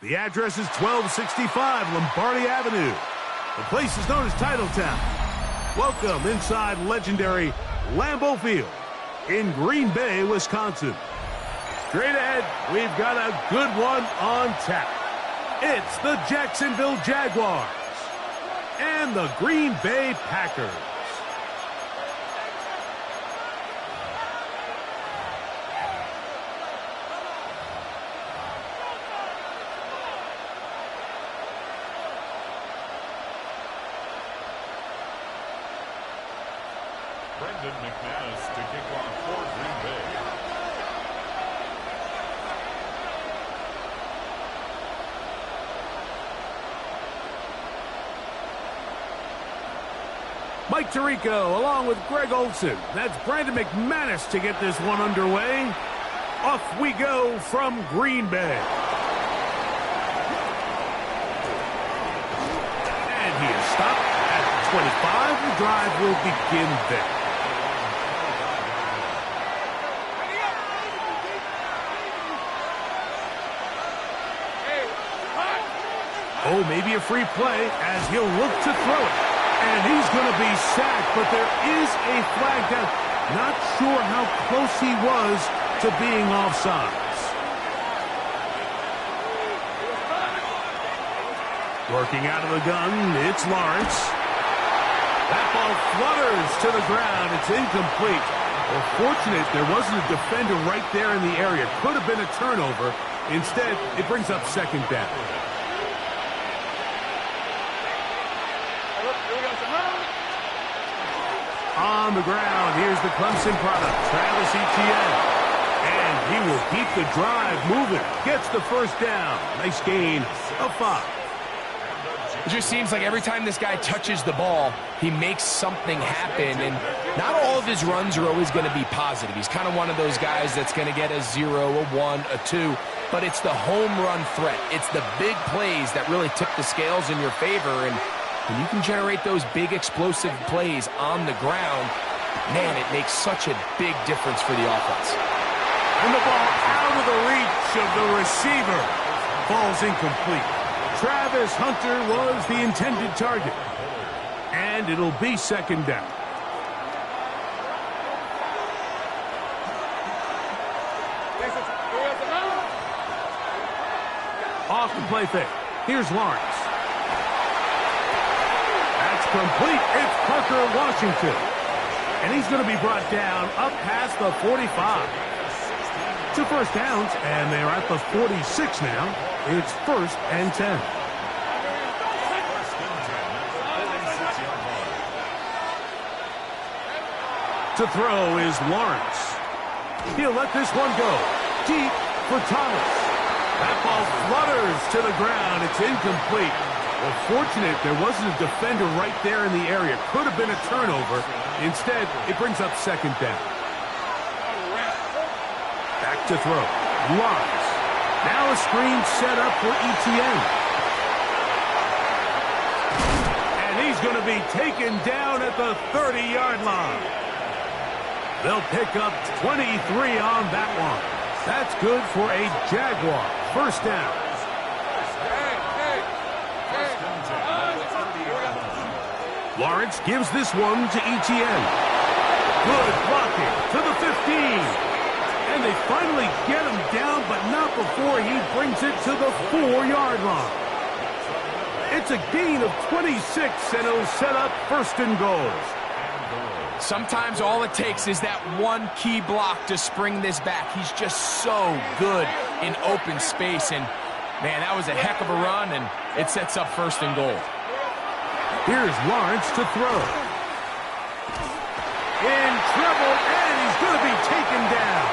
The address is 1265 Lombardi Avenue. The place is known as Titletown. Welcome inside legendary Lambeau Field in Green Bay, Wisconsin. Straight ahead, we've got a good one on tap. It's the Jacksonville Jaguars and the Green Bay Packers. McManus to kick off for Green Bay. Mike Tirico along with Greg Olson. That's Brandon McManus to get this one underway. Off we go from Green Bay. And he is stopped at 25. The drive will begin there. Oh, maybe a free play as he'll look to throw it. And he's going to be sacked, but there is a flag down. Not sure how close he was to being offsides. Working out of the gun, it's Lawrence. That ball flutters to the ground. It's incomplete. Well, fortunate there wasn't a defender right there in the area. Could have been a turnover. Instead, it brings up second down. On the ground, here's the Clemson product, Travis Etienne. And he will keep the drive moving. Gets the first down. Nice gain of 5. It just seems like every time this guy touches the ball, he makes something happen. And not all of his runs are always going to be positive. He's kind of one of those guys that's going to get a 0, a 1, a 2. But it's the home run threat. It's the big plays that really tip the scales in your favor. And when you can generate those big explosive plays on the ground, man, it makes such a big difference for the offense. And the ball out of the reach of the receiver. Ball's incomplete. Travis Hunter was the intended target. And it'll be second down. Off the play fake. Here's Lawrence. Complete. It's Parker Washington. And he's going to be brought down up past the 45. 2 first downs, and they're at the 46 now. It's 1st and 10. To throw is Lawrence. He'll let this one go. Deep for Thomas. That ball flutters to the ground. It's incomplete. Well, fortunate there wasn't a defender right there in the area. Could have been a turnover. Instead, it brings up second down. Back to throw. Lawrence. Now a screen set up for Etienne. And he's going to be taken down at the 30-yard line. They'll pick up 23 on that one. That's good for a Jaguar. First down. Lawrence gives this one to Etienne. Good blocking to the 15. And they finally get him down, but not before he brings it to the 4-yard line. It's a gain of 26, and it'll set up 1st and goal. Sometimes all it takes is that one key block to spring this back. He's just so good in open space. And, man, that was a heck of a run, and it sets up 1st and goal. Here's Lawrence to throw. In trouble, and he's going to be taken down.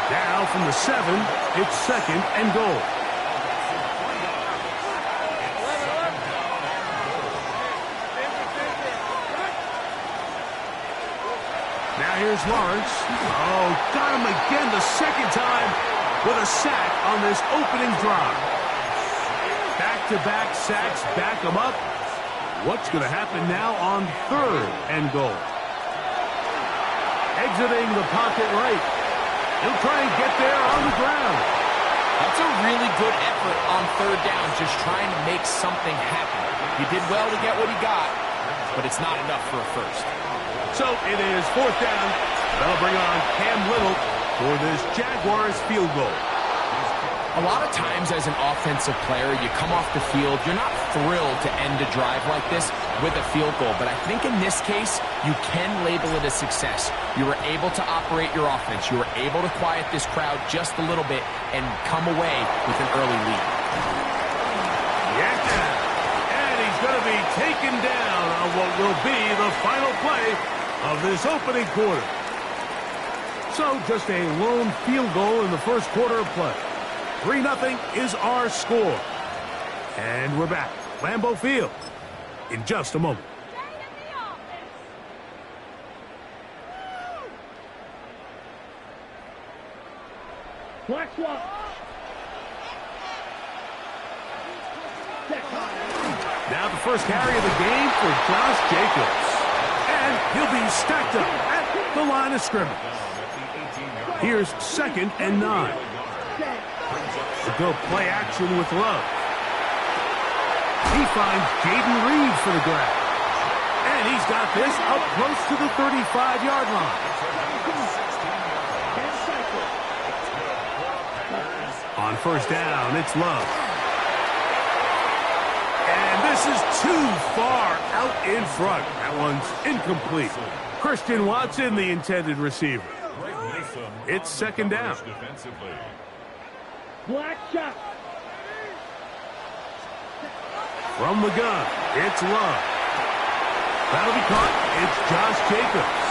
Now from the 7, it's 2nd and goal. Now here's Lawrence. Oh, got him again the 2nd time with a sack on this opening drive. Back-to-back sacks back him up. What's going to happen now on 3rd and goal? Exiting the pocket right. He'll try and get there on the ground. That's a really good effort on third down, just trying to make something happen. He did well to get what he got, but it's not enough for a first. So it is fourth down. They'll bring on Cam Little for this Jaguars field goal. A lot of times as an offensive player, you come off the field, you're not thrilled to end a drive like this with a field goal. But I think in this case, you can label it a success. You were able to operate your offense. You were able to quiet this crowd just a little bit and come away with an early lead. Yeah, and he's going to be taken down on what will be the final play of this opening quarter. So just a lone field goal in the first quarter of play. 3-0 is our score. And we're back. Lambeau Field in just a moment. Black swap. Now the first carry of the game for Josh Jacobs. And he'll be stacked up at the line of scrimmage. Here's 2nd and 9. We'll go play action with Love. He finds Jaden Reed for the grab. And he's got this up close to the 35-yard line. On first down, it's Love. And this is too far out in front. That one's incomplete. Christian Watson, the intended receiver. It's 2nd down. Black shot. From the gun, it's Love. That'll be caught. It's Josh Jacobs.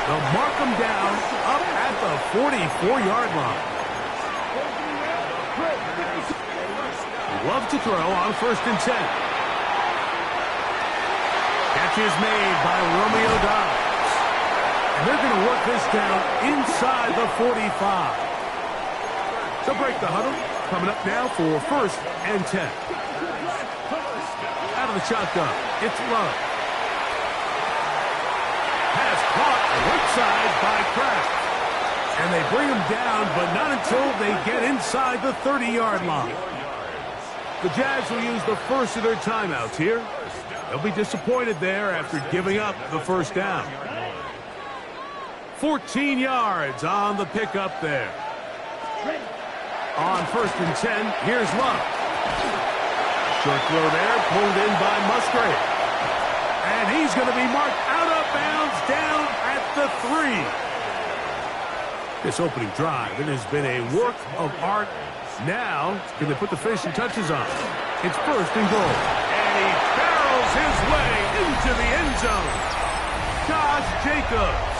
They'll mark him down up at the 44-yard line. Love to throw on 1st and 10. Catch is made by Romeo Dobbs. And they're going to work this down inside the 45. So break the huddle. Coming up now for 1st and 10. Out of the shotgun, it's Love. Pass caught right side by Kraft. And they bring him down, but not until they get inside the 30-yard line. The Jags will use the first of their timeouts here. They'll be disappointed there after giving up the first down. 14 yards on the pickup there. On 1st and 10, here's Love. Short throw there, pulled in by Musgrave. And he's going to be marked out of bounds down at the 3. This opening drive, it has been a work of art. Now, can they put the finishing touches on? It's 1st and goal. And he barrels his way into the end zone. Josh Jacobs.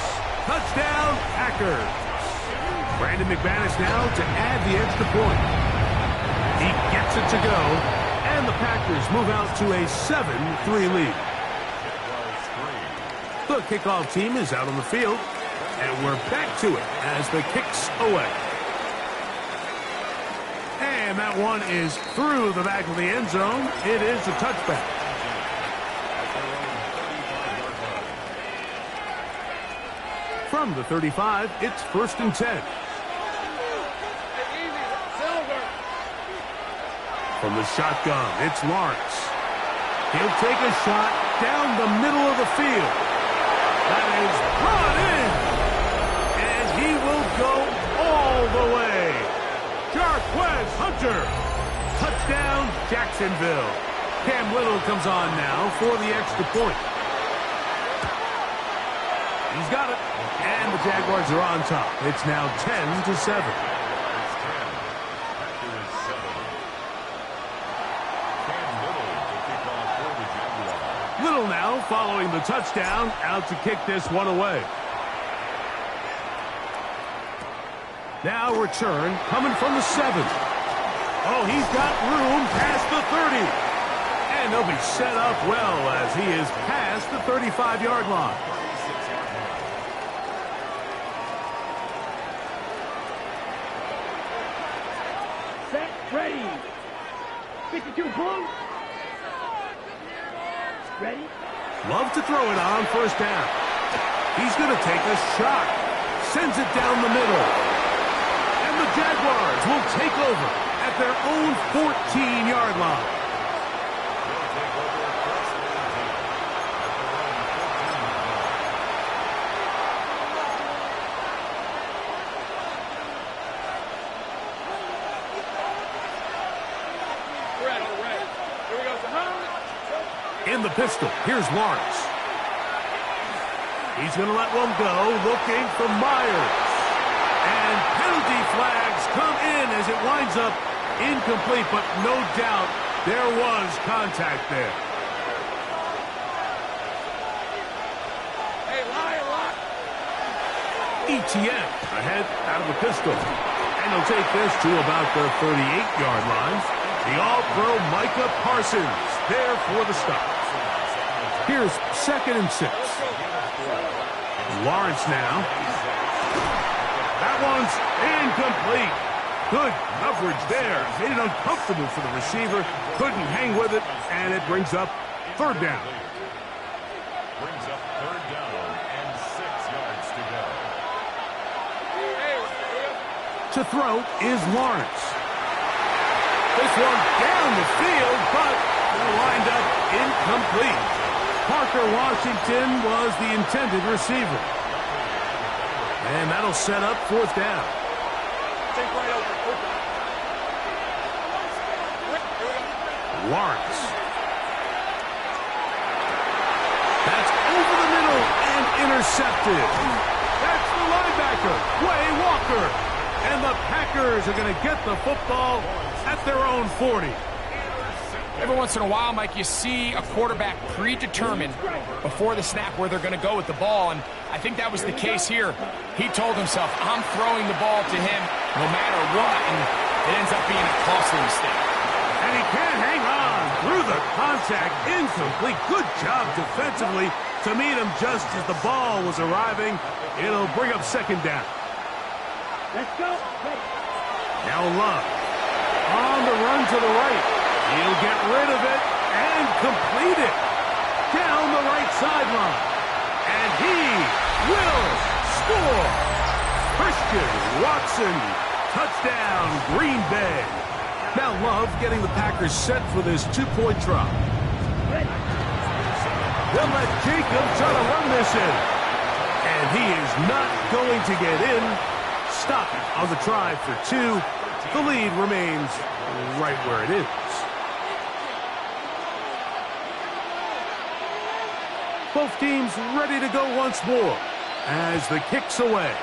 Touchdown, Packers. Brandon McManus now to add the extra point. He gets it to go, and the Packers move out to a 7-3 lead. The kickoff team is out on the field, and we're back to it as the kick's away. And that one is through the back of the end zone. It is a touchback. From the 35, it's 1st and 10. From the shotgun, it's Lawrence. He'll take a shot down the middle of the field. That is brought in. And he will go all the way. Jarquez Hunter. Touchdown, Jacksonville. Cam Little comes on now for the extra point. He's got it. And the Jaguars are on top. It's now 10-7. Little now following the touchdown, out to kick this one away. Now return coming from the 7. Oh, he's got room past the 30. And they'll be set up well as he is past the 35-yard line. Set, ready. 52 blue. Ready? Love to throw it on 1st down. He's going to take a shot. Sends it down the middle. And the Jaguars will take over at their own 14-yard line. In the pistol, here's Lawrence. He's going to let one go, looking for Myers. And penalty flags come in as it winds up incomplete, but no doubt there was contact there. ETN ahead out of the pistol. And he'll take this to about the 38-yard line. The All-Pro Micah Parsons there for the stop. Here's 2nd and 6. Lawrence now. That one's incomplete. Good coverage there. Made it uncomfortable for the receiver. Couldn't hang with it, and it brings up 3rd down. Brings up 3rd down and 6 yards to go. To throw is Lawrence. This one down the field, but lined up incomplete. Parker Washington was the intended receiver. And that'll set up 4th down. Lawrence. That's over the middle and intercepted. That's the linebacker, Quay Walker. And the Packers are going to get the football at their own 40. Every once in a while, Mike, you see a quarterback predetermined before the snap where they're going to go with the ball, and I think that was the case here. He told himself, I'm throwing the ball to him no matter what, and it ends up being a costly mistake. And he can't hang on through the contact. Incomplete. Good job defensively to meet him just as the ball was arriving. It'll bring up 2nd down. Let's go. Now Love on the run to the right. He'll get rid of it and complete it down the right sideline. And he will score. Christian Watson, touchdown, Green Bay. Now Love getting the Packers set for this 2-point try. They'll let Jacobs try to run this in. And he is not going to get in. Stop on the try for 2. The lead remains right where it is. Both teams ready to go once more as the kick's away.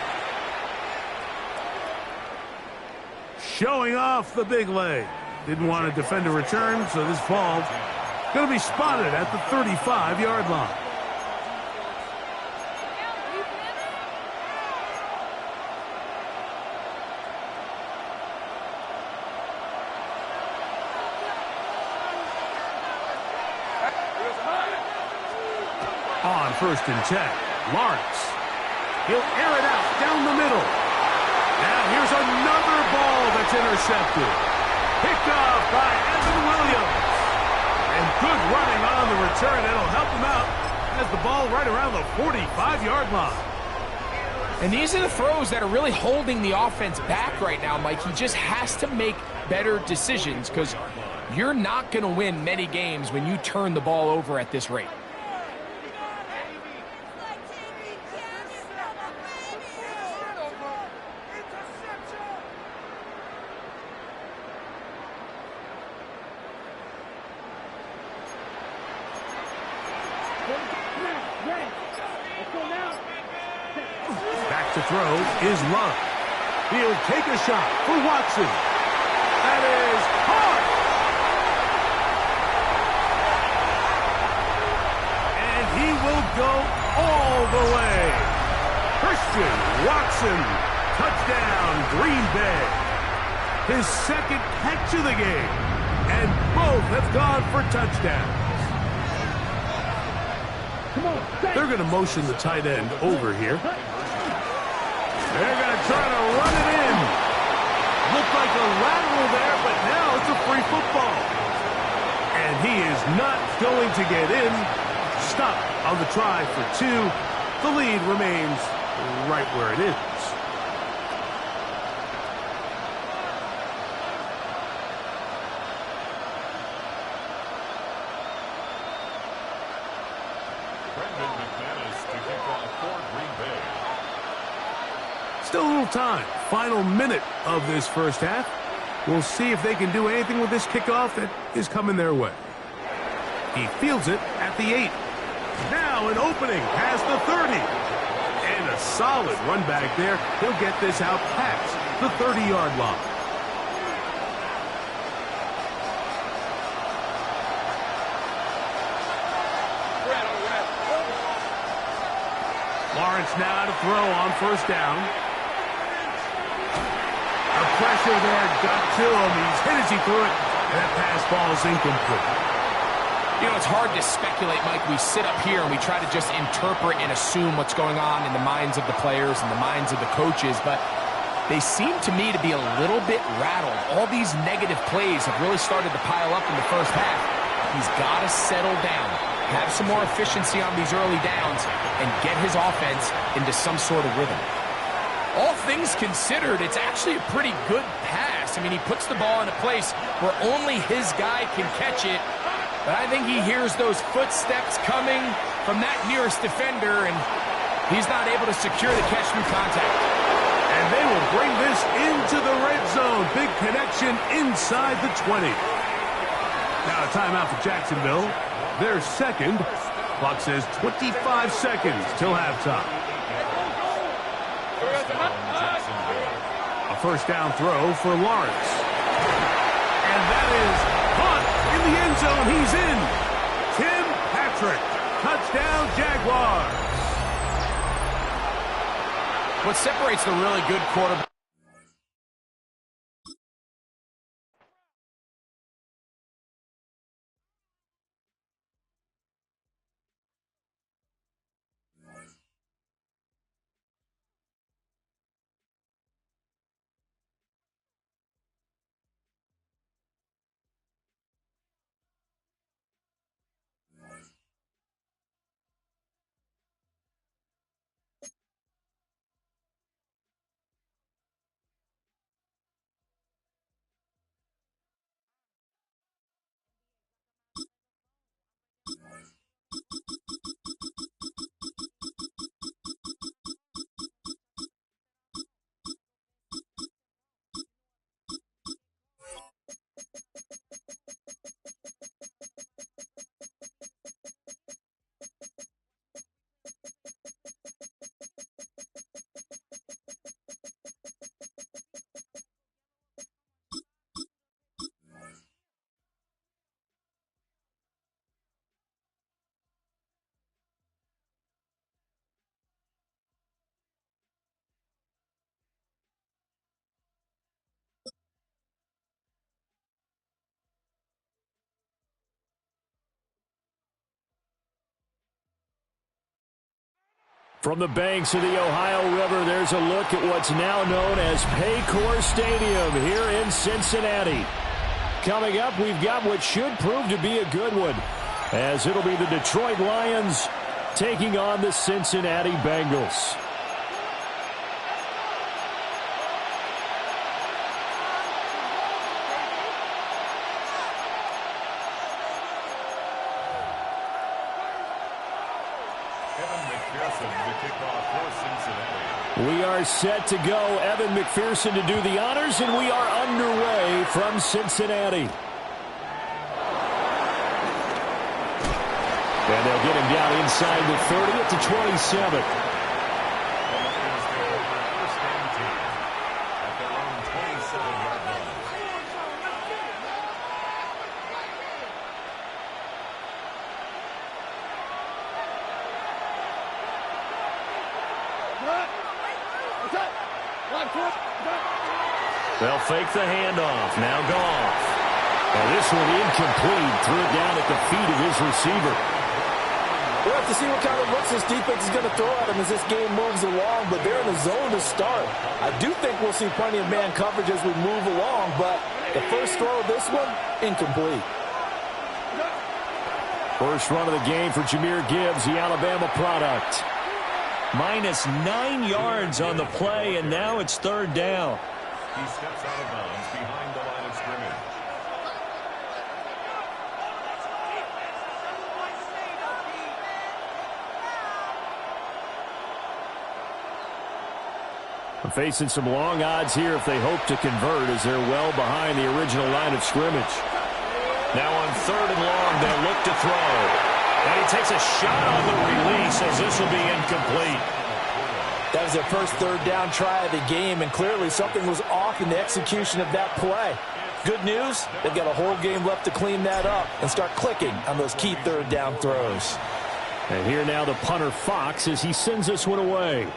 Showing off the big leg. Didn't want to defend a return, so this ball going to be spotted at the 35-yard line. On 1st and 10, Lawrence. He'll air it out down the middle. Now here's another ball that's intercepted. Picked off by Evan Williams. And good running on the return. It'll help him out as the ball right around the 45-yard line. And these are the throws that are really holding the offense back right now, Mike. He just has to make better decisions because you're not going to win many games when you turn the ball over at this rate. Back to throw is Love. He'll take a shot for Watson. That is hard. And he will go all the way. Christian Watson, touchdown, Green Bay. His 2nd catch of the game. And both have gone for touchdowns. They're going to motion the tight end over here. They're going to try to run it in. Looked like a lateral there, but now it's a free football. And he is not going to get in. Stop on the try for 2. The lead remains right where it is. Still a little time. Final minute of this first half. We'll see if they can do anything with this kickoff that is coming their way. He fields it at the 8. Now an opening past the 30. And a solid run back there. He'll get this out past the 30-yard line. Lawrence now to throw on first down. The pressure there got to him. He's hit as he threw it. And that pass ball is incomplete. You know, it's hard to speculate, Mike. We sit up here and we try to just interpret and assume what's going on in the minds of the players and the minds of the coaches, but they seem to me to be a little bit rattled. All these negative plays have really started to pile up in the first half. He's got to settle down, have some more efficiency on these early downs, and get his offense into some sort of rhythm. All things considered, it's actually a pretty good pass. I mean, he puts the ball in a place where only his guy can catch it, but I think he hears those footsteps coming from that nearest defender, and he's not able to secure the catch through contact. And they will bring this into the red zone. Big connection inside the 20. Now a timeout for Jacksonville. Their second. Clock says 25 seconds till halftime. A first down throw for Lawrence. And that is caught in the end zone. He's in. Tim Patrick. Touchdown, Jaguars. What separates the really good quarterback? From the banks of the Ohio River, there's a look at what's now known as Paycor Stadium here in Cincinnati. Coming up, we've got what should prove to be a good one, as it'll be the Detroit Lions taking on the Cincinnati Bengals. We are set to go. Evan McPherson to do the honors, and we are underway from Cincinnati. And they'll get him down inside the 30 at the 27. They'll fake the handoff. Now Goff. And this one incomplete. Threw it down at the feet of his receiver. We'll have to see what kind of looks this defense is going to throw at him as this game moves along, but they're in the zone to start. I do think we'll see plenty of man coverage as we move along, but the first throw of this one, incomplete. First run of the game for Jahmyr Gibbs, the Alabama product. -9 yards on the play, and now it's third down. He steps out of bounds behind the line of scrimmage. Facing some long odds here if they hope to convert, as they're well behind the original line of scrimmage. Now on 3rd and long, they'll look to throw. And he takes a shot on the release as this will be incomplete. That was their first 3rd down try of the game, and clearly something was off in the execution of that play. Good news, they've got a whole game left to clean that up and start clicking on those key 3rd down throws. And here now the punter Fox as he sends this one away.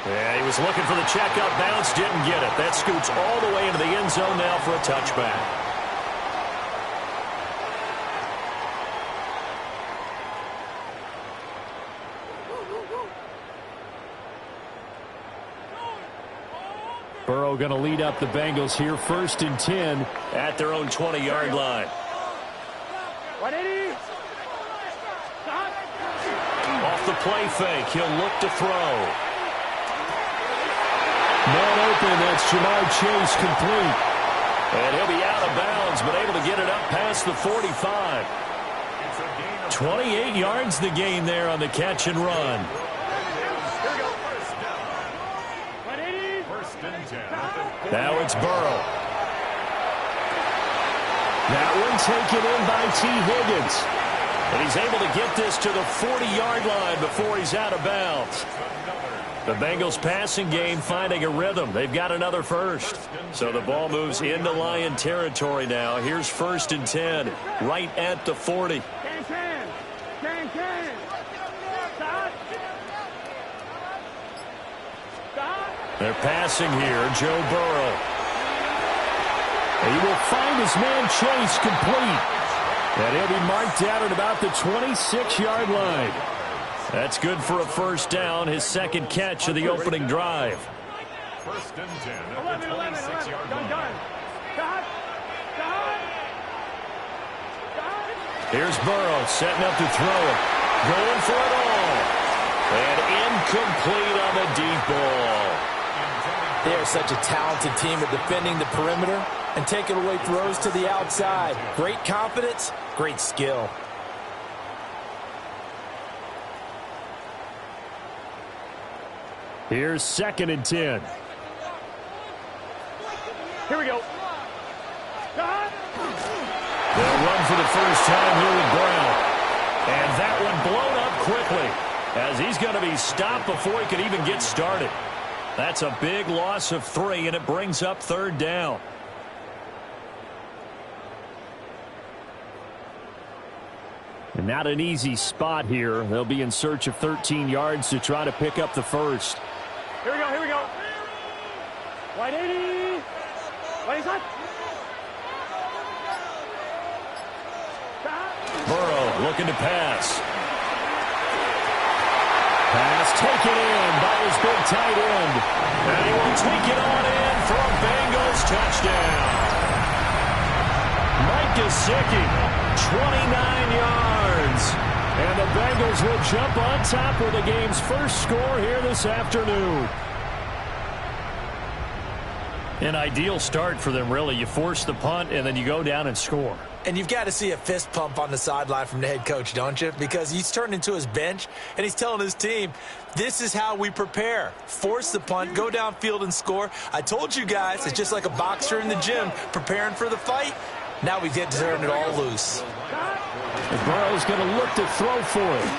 Yeah, he was looking for the checkup bounce, didn't get it. That scoots all the way into the end zone now for a touchback. Burrow going to lead up the Bengals here, 1st and 10 at their own 20-yard line. Off the play fake, he'll look to throw. Man open, that's Jamar Chase, complete. And he'll be out of bounds, but able to get it up past the 45. 28 yards the gain there on the catch and run. Now it's Burrow. That one taken in by T. Higgins. And he's able to get this to the 40-yard line before he's out of bounds. The Bengals passing game finding a rhythm. They've got another first. So the ball moves into Lion territory now. Here's 1st and 10, right at the 40. They're passing here, Joe Burrow. He will find his man Chase, complete. And he'll be marked down at about the 26-yard line. That's good for a 1st down, his 2nd catch of the opening drive. 1st and 10 at the 26-yard line. Here's Burrow setting up to throw it. Going for it all. And incomplete on the deep ball. They are such a talented team at defending the perimeter and taking away throws to the outside. Great confidence, great skill. Here's 2nd and 10. Here we go. They'll run for the first time here with Brown. And that one blown up quickly as he's going to be stopped before he could even get started. That's a big loss of 3, and it brings up 3rd down. And not an easy spot here. They'll be in search of 13 yards to try to pick up the first. Here we go, here we go. Wide 80. Wide shot. Burrow looking to pass. Pass taken in by his big tight end. And he will take it on in for a Bengals touchdown. Mike Gesicki, 29 yards. And the Bengals will jump on top with the game's first score here this afternoon. An ideal start for them, really. You force the punt, and then you go down and score. And you've got to see a fist pump on the sideline from the head coach, don't you? Because he's turned into his bench, and he's telling his team, this is how we prepare. Force the punt, go downfield and score. I told you guys, it's just like a boxer in the gym preparing for the fight. Now we get to turn it all loose. And Burrow's going to look to throw for it.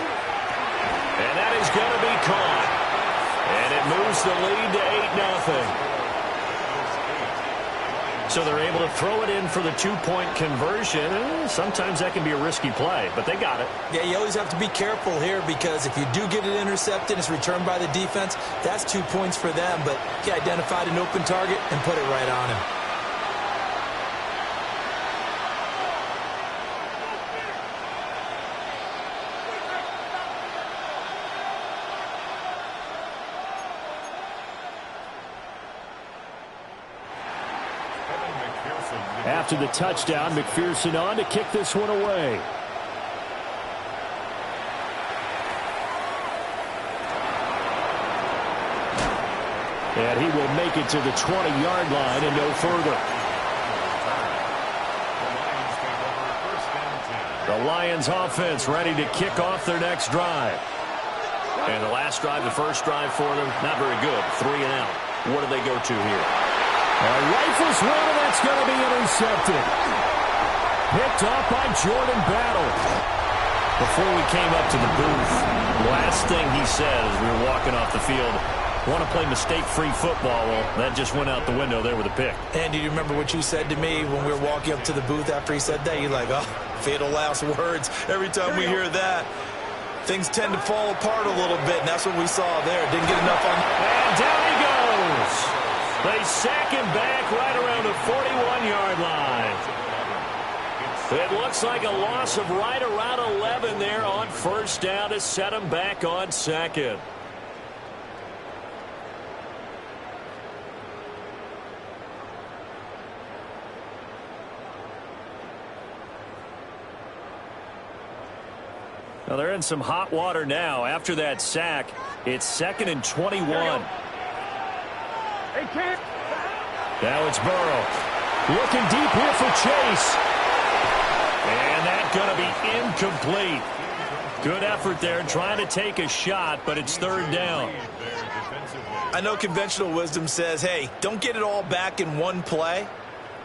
And that is going to be caught. And it moves the lead to 8-0. So they're able to throw it in for the 2-point conversion. Sometimes that can be a risky play, but they got it. Yeah, you always have to be careful here because if you do get it intercepted, it's returned by the defense, that's 2 points for them. But he identified an open target and put it right on him. After the touchdown, McPherson on to kick this one away. And he will make it to the 20-yard line and no further. The Lions offense ready to kick off their next drive. And the last drive, the first drive for them, not very good. 3 and out. What do they go to here? Rifles one, and that's going to be intercepted. Picked off by Jordan Battle. Before we came up to the booth, last thing he said as we were walking off the field, want to play mistake-free football. Well, that just went out the window there with a pick. Andy, do you remember what you said to me when we were walking up to the booth after he said that? You're like, oh, fatal last words. Every time we hear that, things tend to fall apart a little bit, and that's what we saw there. Didn't get enough on. And down he goes. They sack him back right around the 41-yard line. It looks like a loss of right around 11 there on first down to set him back on second. Now they're in some hot water now. After that sack, it's 2nd and 21. Now it's Burrow. Looking deep here for Chase. And that's going to be incomplete. Good effort there trying to take a shot, but it's 3rd down. I know conventional wisdom says, hey, don't get it all back in one play.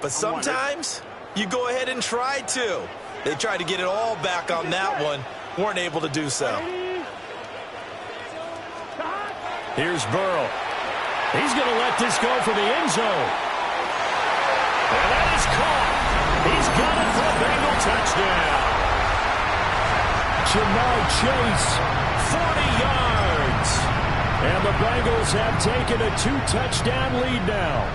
But sometimes you go ahead and try to. They tried to get it all back on that one. Weren't able to do so. Here's Burrow. He's going to let this go for the end zone. And that is caught. He's got it for a Bengal touchdown. Jamar Chase, 40 yards. And the Bengals have taken a 2-touchdown lead now.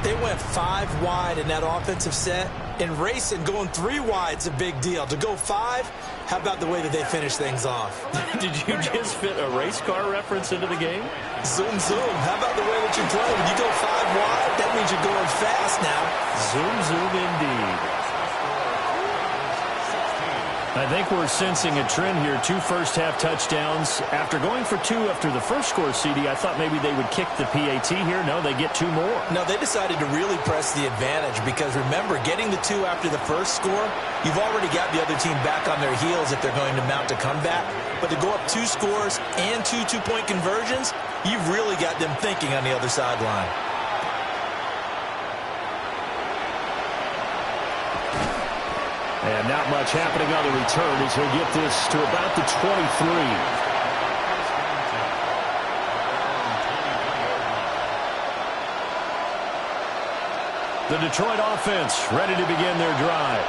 They went 5 wide in that offensive set. And racing, going 3 wide's a big deal. To go 5, how about the way that they finish things off? Did you just fit a race car reference into the game? Zoom, zoom. How about the way that you play? When you go 5 wide, that means you're going fast now. Zoom, zoom indeed. I think we're sensing a trend here. 2 first-half touchdowns. After going for 2 after the first score, CD, I thought maybe they would kick the PAT here. No, they get 2 more. No, they decided to really press the advantage because, remember, getting the 2 after the first score, you've already got the other team back on their heels if they're going to mount a comeback. But to go up 2 scores and 2 two-point conversions, you've really got them thinking on the other sideline. And not much happening on the return as he'll get this to about the 23. The Detroit offense ready to begin their drive.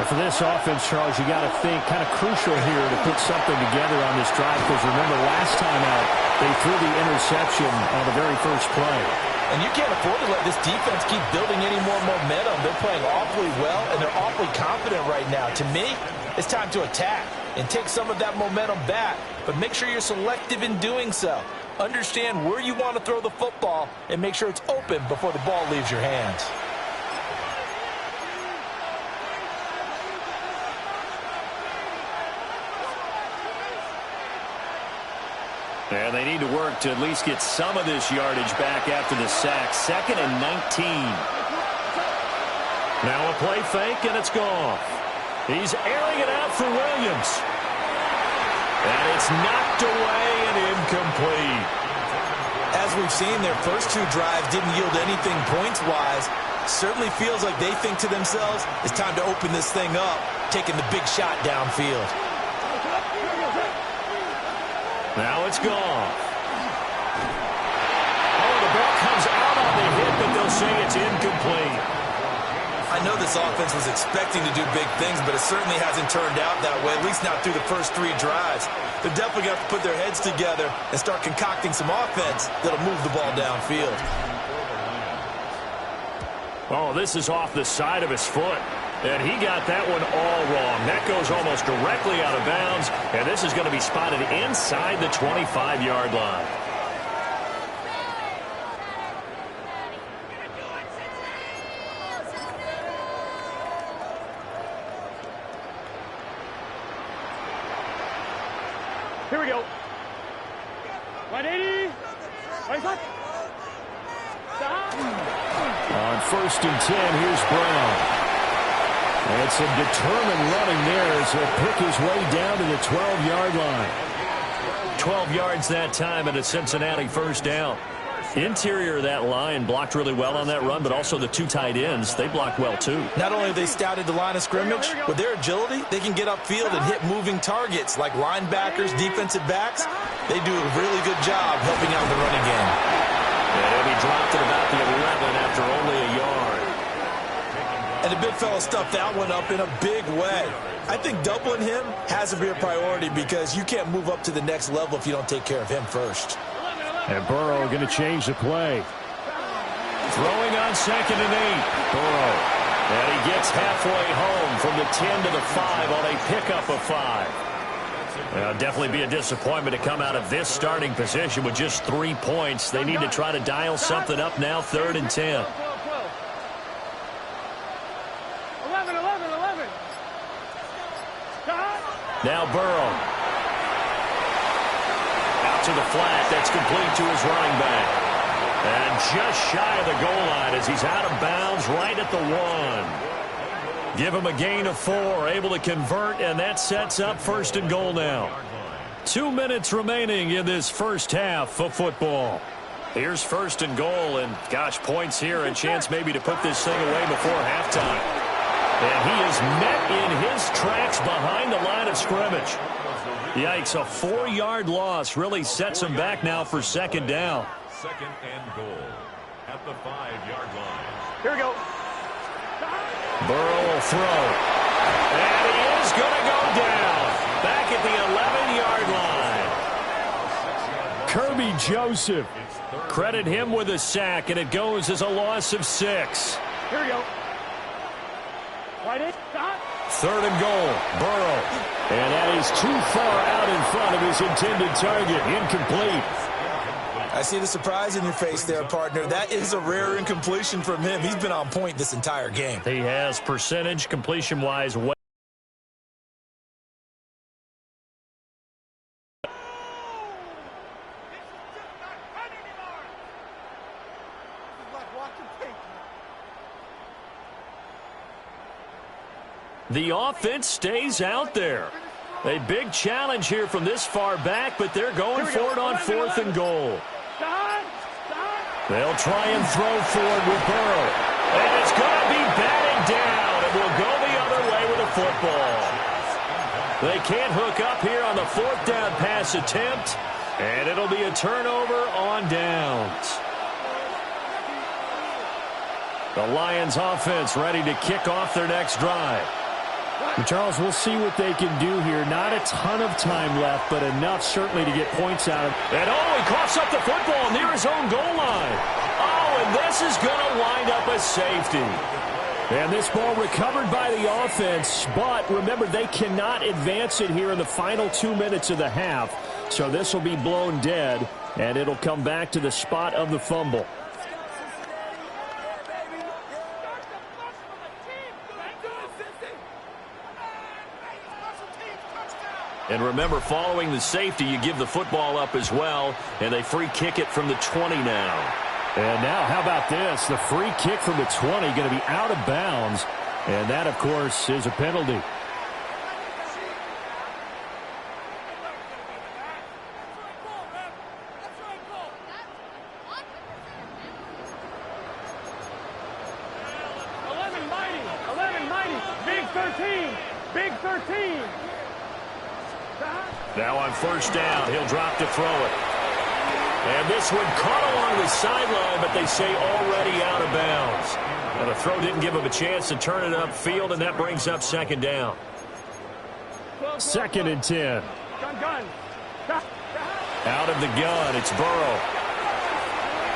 And for this offense, Charles, you got to think kind of crucial here to put something together on this drive because remember last time out they threw the interception on the very first play. And you can't afford to let this defense keep building any more momentum. They're playing awfully well, and they're awfully confident right now. To me, it's time to attack and take some of that momentum back. But make sure you're selective in doing so. Understand where you want to throw the football and make sure it's open before the ball leaves your hands. And they need to work to at least get some of this yardage back after the sack. 2nd and 19. Now a play fake, and it's gone. He's airing it out for Williams. And it's knocked away and incomplete. As we've seen, their first 2 drives didn't yield anything points-wise. Certainly feels like they think to themselves, it's time to open this thing up, taking the big shot downfield. Now it's gone. Oh, the ball comes out on the hit, but they'll say it's incomplete. I know this offense was expecting to do big things, but it certainly hasn't turned out that way, at least not through the first 3 drives. They're definitely going to have to put their heads together and start concocting some offense that'll move the ball downfield. Oh, this is off the side of his foot. And he got that one all wrong. That goes almost directly out of bounds. And this is going to be spotted inside the 25-yard line. Here we go. 180. On 1st and 10, here's Brown. And some determined running there as he'll pick his way down to the 12-yard line. 12 yards that time and a Cincinnati first down. Interior of that line blocked really well on that run, but also the two tight ends, they blocked well too. Not only have they scouted the line of scrimmage, with their agility, they can get upfield and hit moving targets like linebackers, defensive backs. They do a really good job helping out the running game. And he'll be dropped at about the 11 after only a yard. And the big fella stuffed that one up in a big way. I think doubling him has to be a priority because you can't move up to the next level if you don't take care of him first. And Burrow going to change the play. Throwing on 2nd and 8. Burrow. And he gets halfway home from the 10 to the 5 on a pickup of 5. Well, definitely be a disappointment to come out of this starting position with just 3 points. They need to try to dial something up now, 3rd and 10. 11. Now Burrow. To the flat, that's complete to his running back. And just shy of the goal line as he's out of bounds right at the 1. Give him a gain of 4, able to convert, and that sets up 1st and goal now. 2 minutes remaining in this first half of football. Here's 1st and goal, and gosh, points here, a chance maybe to put this thing away before halftime. And he is met in his tracks behind the line of scrimmage. Yikes, a 4-yard loss really sets him back now for 2nd down. 2nd and goal at the 5-yard line. Here we go. Burrow will throw. And he is going to go down. Back at the 11-yard line. Kirby Joseph. Credit him with a sack, and it goes as a loss of 6. Here we go. Right in. 3rd and goal. Burrow. And that is too far out in front of his intended target. Incomplete. I see the surprise in your face there, partner. That is a rare incompletion from him. He's been on point this entire game. He has percentage completion-wise. The offense stays out there. A big challenge here from this far back, but they're going for it on 4th and goal. They'll try and throw forward with Burrow. And it's going to be batted down, and will go the other way with the football. They can't hook up here on the 4th down pass attempt, and it'll be a turnover on downs. The Lions offense ready to kick off their next drive. And Charles, we'll see what they can do here. Not a ton of time left, but enough certainly to get points out of it. And he coughs up the football near his own goal line. And this is going to wind up a safety. And this ball recovered by the offense, but remember, they cannot advance it here in the final 2 minutes of the half. So this will be blown dead, and it'll come back to the spot of the fumble. And remember, following the safety, you give the football up as well, and they free kick it from the 20 now. And now, how about this? The free kick from the 20 going to be out of bounds, and that, of course, is a penalty. Now on 1st down, he'll drop to throw it. And this one caught along the sideline, but they say already out of bounds. And the throw didn't give him a chance to turn it upfield, and that brings up 2nd down. 2nd and 10. Out of the gun, it's Burrow.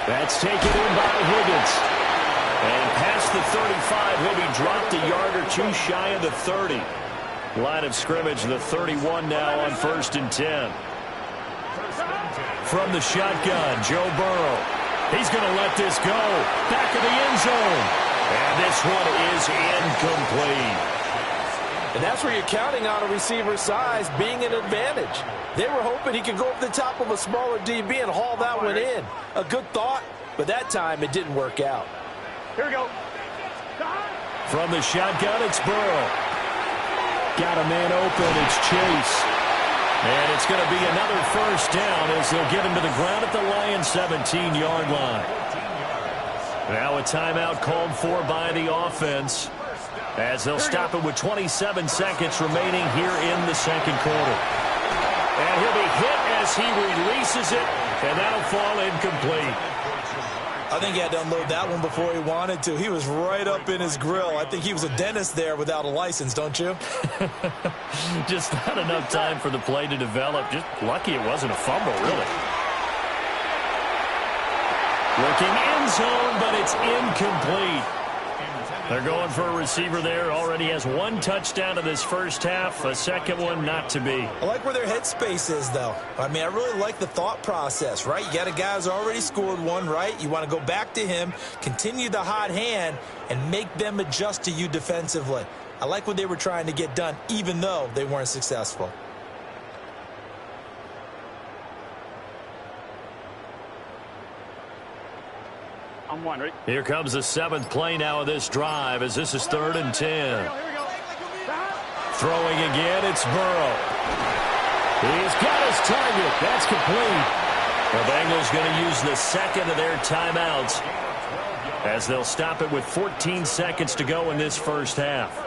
That's taken in by Higgins. And past the 35, he'll be dropped a yard or two shy of the 30. Line of scrimmage, the 31 now on 1st and 10. From the shotgun, Joe Burrow. He's going to let this go. Back of the end zone. And this one is incomplete. And that's where you're counting on a receiver's size being an advantage. They were hoping he could go up the top of a smaller DB and haul that one in. A good thought, but that time it didn't work out. Here we go. From the shotgun, it's Burrow. Got a man open. It's Chase. And it's going to be another first down as they'll get him to the ground at the Lions' 17-yard line. Now a timeout called for by the offense as they'll stop it with 27 seconds remaining here in the second quarter. And he'll be hit as he releases it, and that'll fall incomplete. I think he had to unload that one before he wanted to. He was right up in his grill. I think he was a dentist there without a license, don't you? Just not enough time for the play to develop. Just lucky it wasn't a fumble, really. Looking end zone, but it's incomplete. They're going for a receiver there. Already has one touchdown in this first half. A second one not to be. I like where their headspace is, though. I mean, I really like the thought process, right? You got a guy who's already scored one, right? You want to go back to him, continue the hot hand, and make them adjust to you defensively. I like what they were trying to get done, even though they weren't successful. I'm one, right? Here comes the seventh play now of this drive as this is 3rd and 10. Here we go. Throwing again, it's Burrow. He's got his target. That's complete. The Bengals going to use the second of their timeouts as they'll stop it with 14 seconds to go in this first half.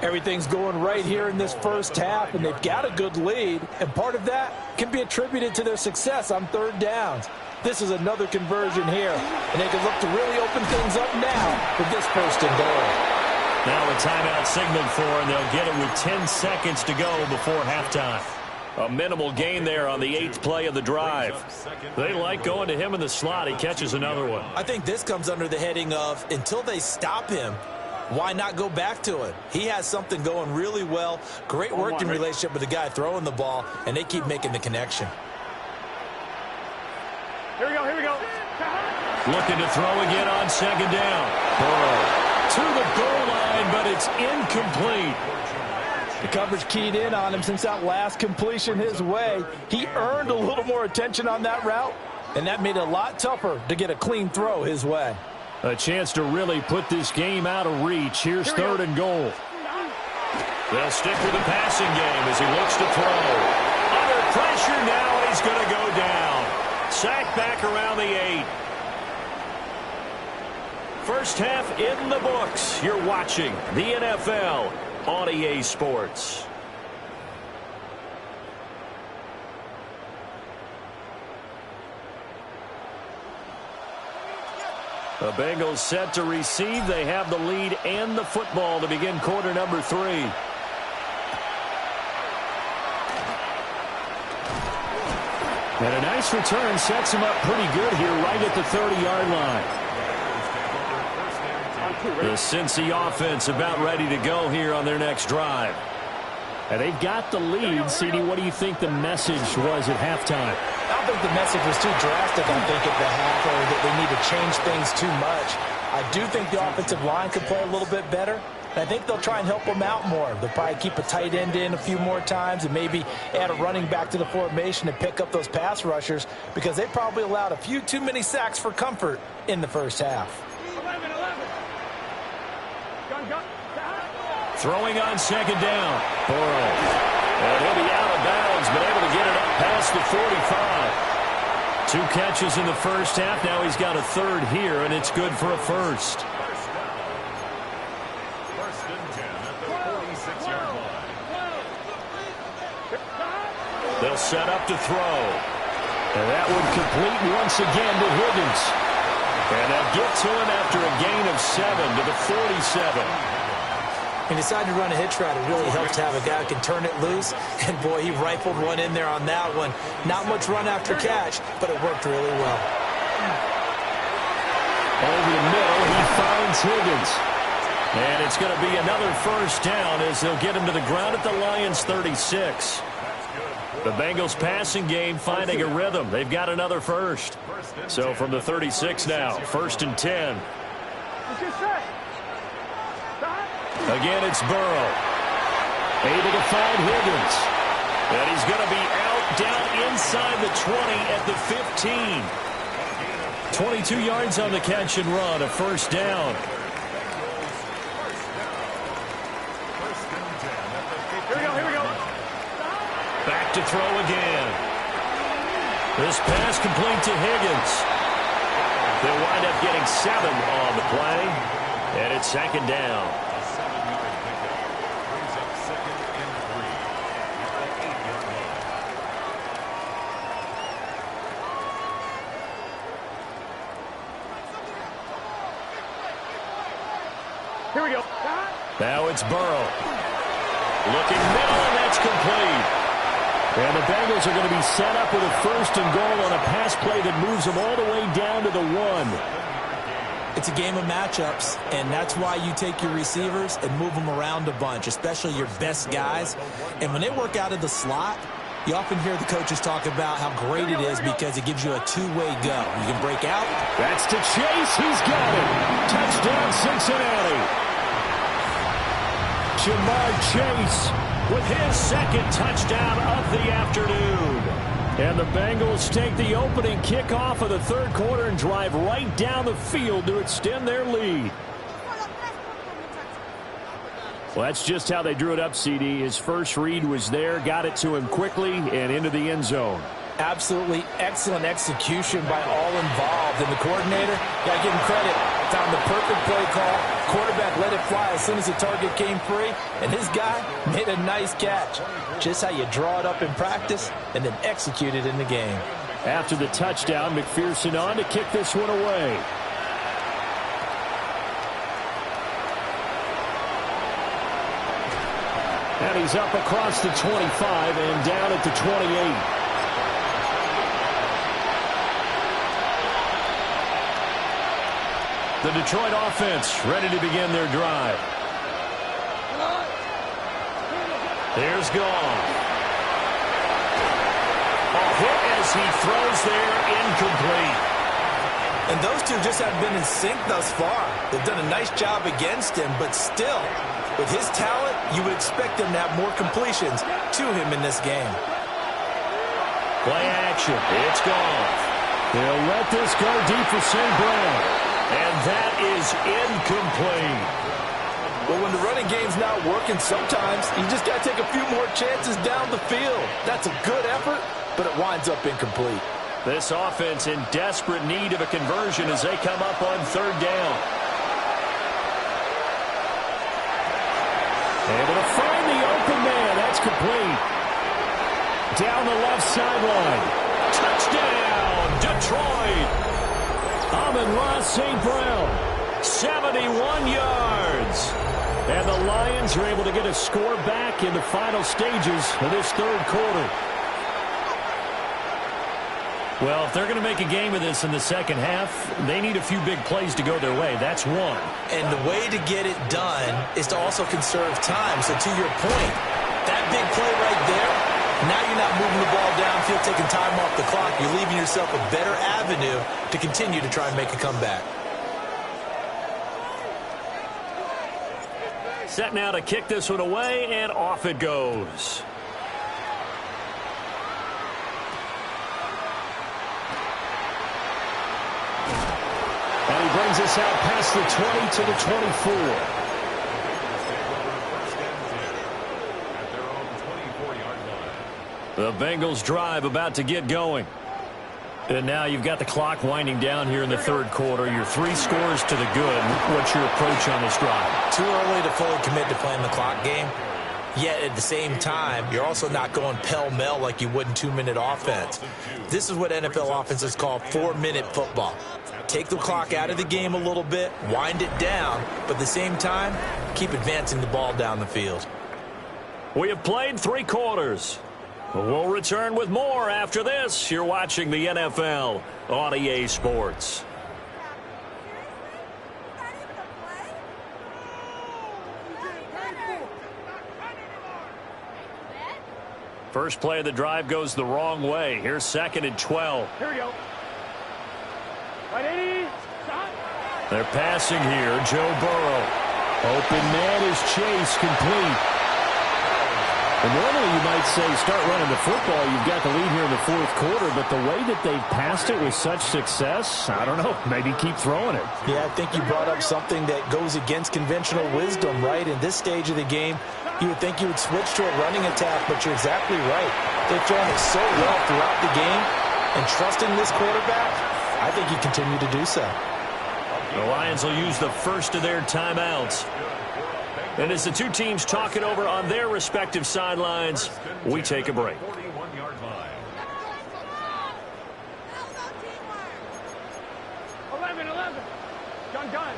Everything's going right here in this first half, and they've got a good lead, and part of that can be attributed to their success on third downs. This is another conversion here, and they can look to really open things up now with this first and goal. Now a timeout signaled for, and they'll get it with 10 seconds to go before halftime. A minimal gain there on the 8th play of the drive. They like going to him in the slot. He catches another one. I think this comes under the heading of until they stop him, why not go back to it? He has something going really well. Great working relationship with the guy throwing the ball, and they keep making the connection. Here we go. Looking to throw again on second down. Burrow to the goal line, but it's incomplete. The coverage keyed in on him since that last completion his way. He earned a little more attention on that route, and that made it a lot tougher to get a clean throw his way. A chance to really put this game out of reach. Here's 3rd and goal. They'll stick with the passing game as he looks to throw. Under pressure now, and he's going to go down. Sacked back around the 8. First half in the books. You're watching the NFL on EA Sports. The Bengals set to receive. They have the lead and the football to begin quarter number 3. And a nice return sets him up pretty good here right at the 30-yard line. The Cincy offense about ready to go here on their next drive. And they've got the lead. CD, what do you think the message was at halftime? I don't think the message was too drastic, I think, at the half, or that they need to change things too much. I do think the offensive line could play a little bit better. And I think they'll try and help them out more. They'll probably keep a tight end in a few more times and maybe add a running back to the formation and pick up those pass rushers because they probably allowed a few too many sacks for comfort in the first half. 11. Throwing on second down. Burrow. And he'll be out of bounds, but able to get it up past the 45. 2 catches in the first half. Now he's got a 3rd here, and it's good for a first. First and 10 at the 46-yard line. They'll set up to throw. And that would complete once again to Higgins. And they'll get to him after a gain of 7 to the 47. He decided to run a hitch route. It really helps to have a guy who can turn it loose. And, boy, he rifled one in there on that one. Not much run after catch, but it worked really well. Over the middle, he finds Higgins. And it's going to be another first down as they'll get him to the ground at the Lions' 36. The Bengals passing game finding a rhythm. They've got another first. So from the 36 now, 1st and 10. Again, it's Burrow. Able to find Higgins. And he's going to be out down inside the 20 at the 15. 22 yards on the catch and run, a first down. Here we go. Back to throw again. This pass complete to Higgins. They'll wind up getting 7 on the play, and it's second down. A 7-yard pickup brings up second and 3 at the 8-yard line. Here we go. Now it's Burrow. Looking middle, and that's complete. And the Bengals are going to be set up with a 1st and goal on a pass play that moves them all the way down to the 1. It's a game of matchups, and that's why you take your receivers and move them around a bunch, especially your best guys. And when they work out of the slot, you often hear the coaches talk about how great it is because it gives you a two-way go. You can break out. That's to Chase. He's got it. Touchdown, Cincinnati. Jamar Chase With his second touchdown of the afternoon. And the Bengals take the opening kickoff of the 3rd quarter and drive right down the field to extend their lead. Well, that's just how they drew it up, CD. His first read was there, got it to him quickly, and into the end zone. Absolutely excellent execution by all involved. And the coordinator, got to give him credit, found the perfect play call. Quarterback let it fly as soon as the target came free. And his guy made a nice catch. Just how you draw it up in practice and then execute it in the game. After the touchdown, McPherson on to kick this one away. And he's up across the 25 and down at the 28. The Detroit offense ready to begin their drive. There's Goff. A hit as he throws there, incomplete. And those two just haven't been in sync thus far. They've done a nice job against him, but still, with his talent, you would expect him to have more completions to him in this game. Play action. It's Goff. They'll let this go deep for St. Brown. And that is incomplete. Well, when the running game's not working, sometimes you just got to take a few more chances down the field. That's a good effort, but it winds up incomplete. This offense in desperate need of a conversion as they come up on 3rd down. Able to find the open man. That's complete. Down the left sideline. Touchdown, Detroit. Amon-Ra St. Brown. 71 yards. And the Lions are able to get a score back in the final stages of this 3rd quarter. Well, if they're going to make a game of this in the second half, they need a few big plays to go their way. That's one. And the way to get it done is to also conserve time. So to your point, that big play right there, now you're not moving the ball downfield, taking time off the clock. You're leaving yourself a better avenue to continue to try and make a comeback. Set now to kick this one away, and off it goes. And he brings us out past the 20 to the 24. The Bengals drive about to get going. And now you've got the clock winding down here in the 3rd quarter. Your 3 scores to the good. What's your approach on this drive? Too early to fully commit to playing the clock game. Yet at the same time, you're also not going pell-mell like you would in 2-minute offense. This is what NFL offenses call 4-minute football. Take the clock out of the game a little bit, wind it down, but at the same time, keep advancing the ball down the field. We have played 3 quarters. We'll return with more after this. You're watching the NFL on EA Sports. First play of the drive goes the wrong way. Here's 2nd and 12. Here we go. 180. Stop. They're passing here. Joe Burrow. Open man is Chase, complete. And normally you might say start running the football. You've got the lead here in the fourth quarter, but the way that they've passed it with such success, I don't know, maybe keep throwing it. Yeah, I think you brought up something that goes against conventional wisdom, right? In this stage of the game, you would think you would switch to a running attack, but you're exactly right. They've thrown it so well throughout the game, and trusting this quarterback, I think you continue to do so. The Lions will use the first of their timeouts. And as the two teams talk it over on their respective sidelines, we take a break. 41-yard line. 11. Gun.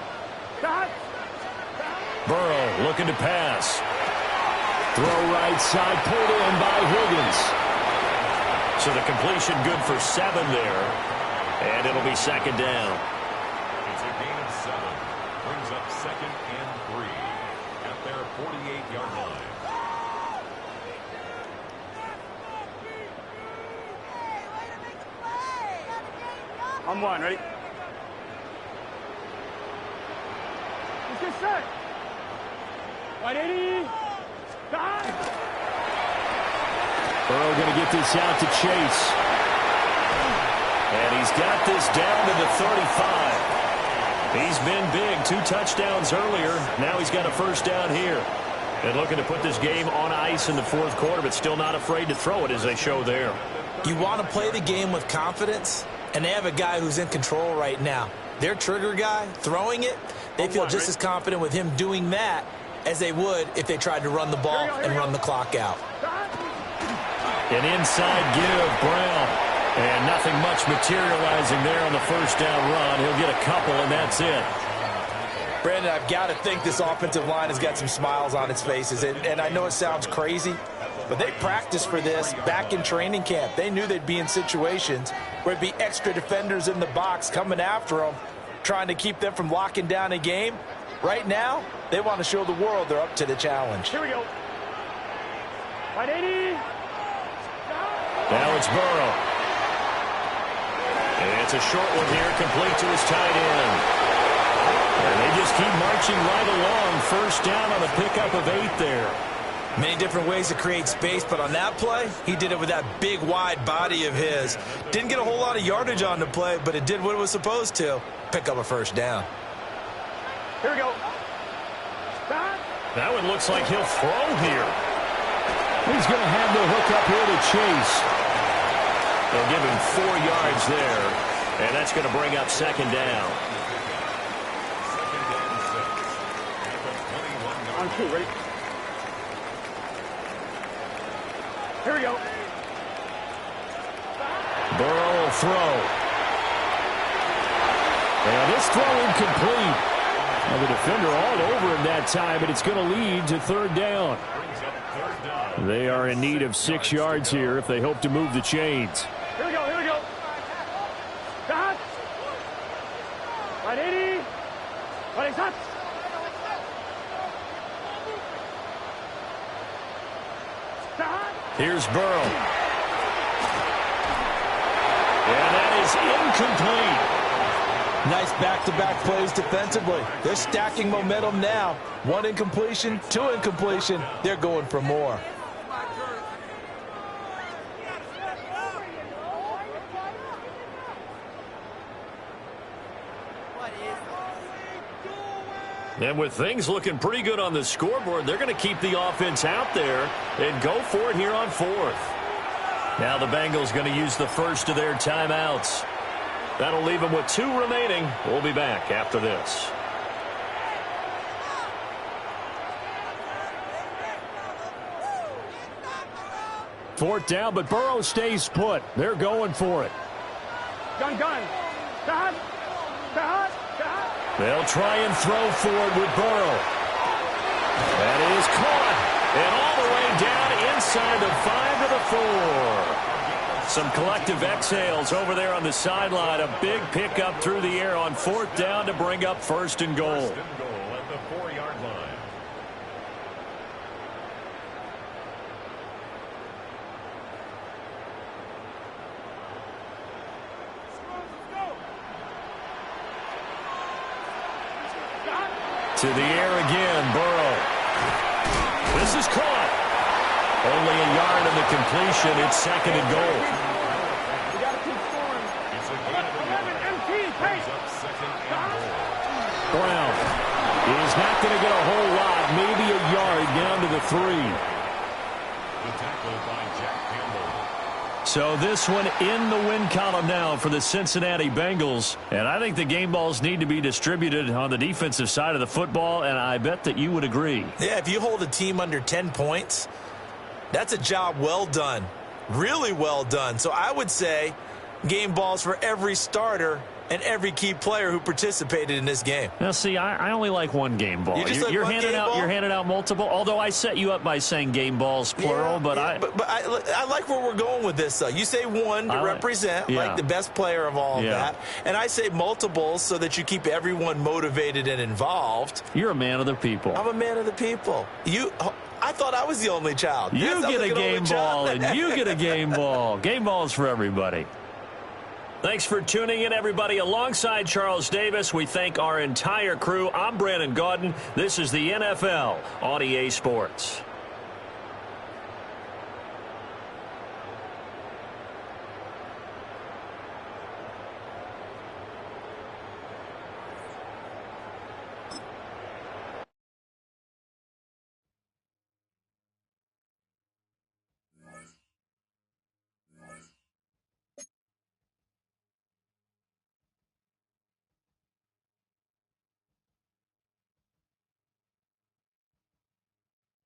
Stop. Burrow looking to pass. Throw right side, pulled in by Higgins. So the completion good for 7 there. And it'll be second down. It's a gain of 7. Brings up second and 3 at their 48-yard line. I'm one, ready? Let's get set. 180. Stop. Burrow going to get this out to Chase. And he's got this down to the 35. He's been big. 2 touchdowns earlier. Now he's got a first down here. And looking to put this game on ice in the fourth quarter, but still not afraid to throw it as they show there. You want to play the game with confidence, and they have a guy who's in control right now. Their trigger guy, throwing it, they feel just as confident with him doing that as they would if they tried to run the ball and run the clock out. An inside give, Brown. And nothing much materializing there on the first down run. He'll get a couple, and that's it. Brandon, I've got to think this offensive line has got some smiles on its faces. And I know it sounds crazy, but they practiced for this back in training camp. They knew they'd be in situations where it'd be extra defenders in the box coming after them, trying to keep them from locking down a game. Right now, they want to show the world they're up to the challenge. Here we go. 180. Now it's Burrow. And it's a short one here, complete to his tight end. And they just keep marching right along. First down on a pickup of 8 there. Many different ways to create space, but on that play, he did it with that big, wide body of his. Didn't get a whole lot of yardage on the play, but it did what it was supposed to. Pick up a first down. Here we go. Stop. That one looks like he'll throw here. He's going to have the hook up here to Chase. They'll give him 4 yards there, and that's going to bring up second down. On 2, ready? Here we go. Burrow will throw. And this throw incomplete. Now the defender all over him that time, but it's going to lead to third down. They are in need of 6 yards here if they hope to move the chains. Here we go. Stop. 180. 180. Stop. Here's Burrow. And that is incomplete. Nice back-to-back plays defensively. They're stacking momentum now. 1 incompletion, 2 incompletion. They're going for more. And with things looking pretty good on the scoreboard, they're going to keep the offense out there and go for it here on 4th. Now the Bengals going to use the first of their timeouts. That'll leave them with 2 remaining. We'll be back after this. Fourth down, but Burrow stays put. They're going for it. Gun. Stop. They'll try and throw forward with Burrow. That is caught. And all the way down inside the 5 to the 4. Some collective exhales over there on the sideline. A big pickup through the air on 4th down to bring up 1st and goal. First and goal at the 4-yard line. To the air again, Burrow. This is caught. Only a yard of the completion. It's second and goal. We got to keep scoring. 11 MT, pace. Brown is not going to get a whole lot, maybe a yard down to the 3. The tackle by Jack Campbell. So this one in the win column now for the Cincinnati Bengals. And I think the game balls need to be distributed on the defensive side of the football, and I bet that you would agree. Yeah, if you hold a team under 10 points, that's a job well done. Really well done. So I would say game balls for every starter and every key player who participated in this game. Now, see, I only like one game ball. You're handing out multiple. Although I set you up by saying game balls plural, but I like where we're going with this. Though you say one to represent like the best player of all of that, and I say multiples so that you keep everyone motivated and involved. You're a man of the people. I'm a man of the people. I thought I was the only child. You get a game ball, and you get a game ball. Game balls for everybody. Thanks for tuning in, everybody. Alongside Charles Davis, we thank our entire crew. I'm Brandon Gaudin. This is the NFL on EA Sports.